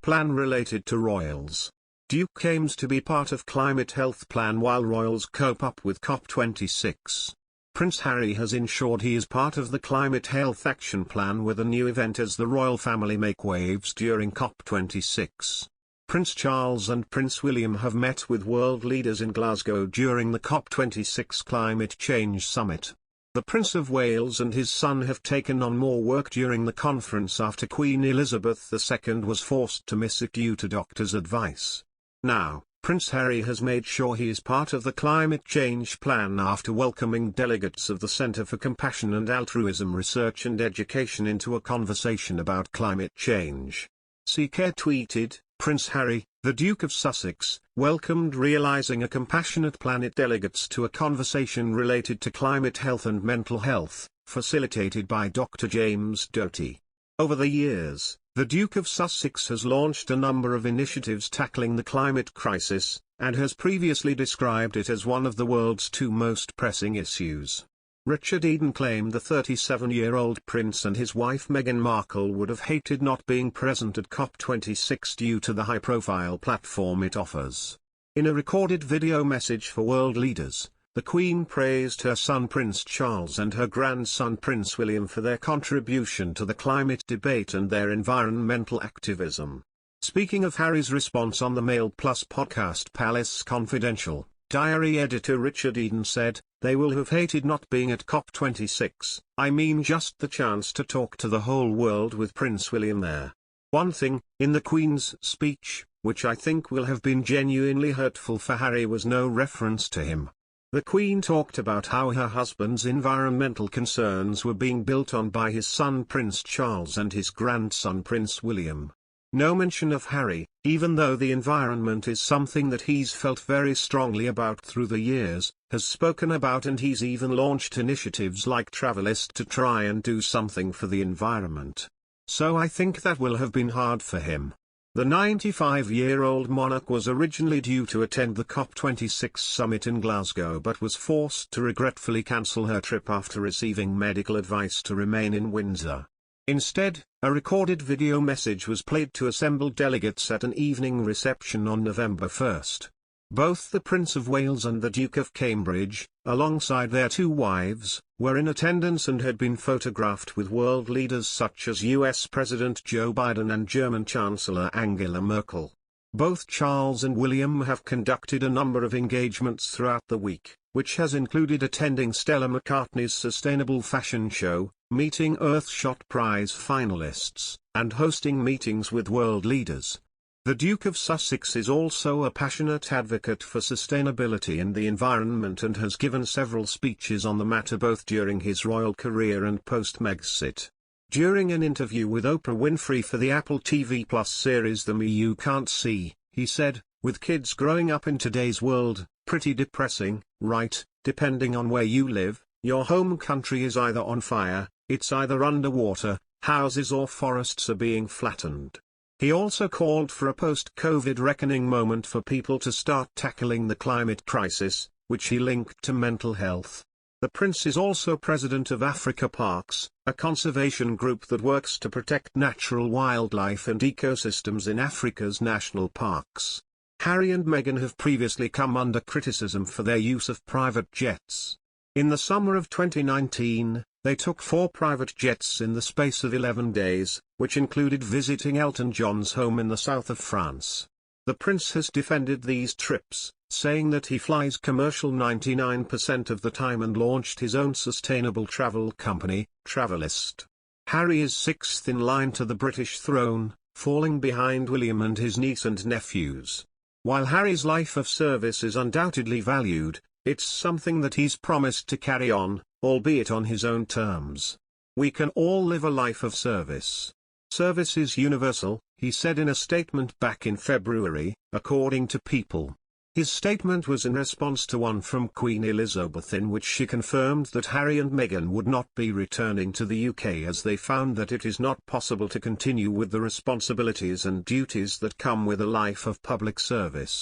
plan related to royals. Duke aims to be part of climate health plan while royals cope up with COP26. Prince Harry has ensured he is part of the climate health action plan with a new event as the royal family make waves during COP26. Prince Charles and Prince William have met with world leaders in Glasgow during the COP26 climate change summit. The Prince of Wales and his son have taken on more work during the conference after Queen Elizabeth II was forced to miss it due to doctors' advice. Now, Prince Harry has made sure he is part of the climate change plan after welcoming delegates of the Centre for Compassion and Altruism Research and Education into a conversation about climate change. CK tweeted, "Prince Harry, the Duke of Sussex, welcomed Realising a Compassionate Planet delegates to a conversation related to climate health and mental health, facilitated by Dr. James Doty. Over the years, the Duke of Sussex has launched a number of initiatives tackling the climate crisis, and has previously described it as one of the world's two most pressing issues." Richard Eden claimed the 37-year-old prince and his wife Meghan Markle would have hated not being present at COP26 due to the high-profile platform it offers. In a recorded video message for world leaders, the Queen praised her son Prince Charles and her grandson Prince William for their contribution to the climate debate and their environmental activism. Speaking of Harry's response on the Mail Plus podcast Palace Confidential, diary editor Richard Eden said, "They will have hated not being at COP26, I mean just the chance to talk to the whole world with Prince William there. One thing, in the Queen's speech, which I think will have been genuinely hurtful for Harry was no reference to him. The Queen talked about how her husband's environmental concerns were being built on by his son Prince Charles and his grandson Prince William. No mention of Harry, even though the environment is something that he's felt very strongly about through the years, has spoken about, and he's even launched initiatives like Travelist to try and do something for the environment. So I think that will have been hard for him." The 95-year-old monarch was originally due to attend the COP26 summit in Glasgow but was forced to regretfully cancel her trip after receiving medical advice to remain in Windsor. Instead, a recorded video message was played to assembled delegates at an evening reception on November 1. Both the Prince of Wales and the Duke of Cambridge, alongside their two wives, were in attendance and had been photographed with world leaders such as US President Joe Biden and German Chancellor Angela Merkel. Both Charles and William have conducted a number of engagements throughout the week, which has included attending Stella McCartney's sustainable fashion show, meeting Earthshot Prize finalists, and hosting meetings with world leaders. The Duke of Sussex is also a passionate advocate for sustainability and the environment and has given several speeches on the matter both during his royal career and post-Megxit. During an interview with Oprah Winfrey for the Apple TV Plus series The Me You Can't See, he said, "With kids growing up in today's world, pretty depressing, right? Depending on where you live, your home country is either on fire, it's either underwater, houses or forests are being flattened." He also called for a post-COVID reckoning moment for people to start tackling the climate crisis, which he linked to mental health. The prince is also president of Africa Parks, a conservation group that works to protect natural wildlife and ecosystems in Africa's national parks. Harry and Meghan have previously come under criticism for their use of private jets. In the summer of 2019, they took 4 private jets in the space of 11 days, which included visiting Elton John's home in the south of France. The prince has defended these trips, saying that he flies commercial 99% of the time and launched his own sustainable travel company, Travelist. Harry is 6th in line to the British throne, falling behind William and his niece and nephews. While Harry's life of service is undoubtedly valued, it's something that he's promised to carry on, albeit on his own terms. "We can all live a life of service. Service is universal," he said in a statement back in February, according to People. His statement was in response to one from Queen Elizabeth in which she confirmed that Harry and Meghan would not be returning to the UK as they found that it is not possible to continue with the responsibilities and duties that come with a life of public service.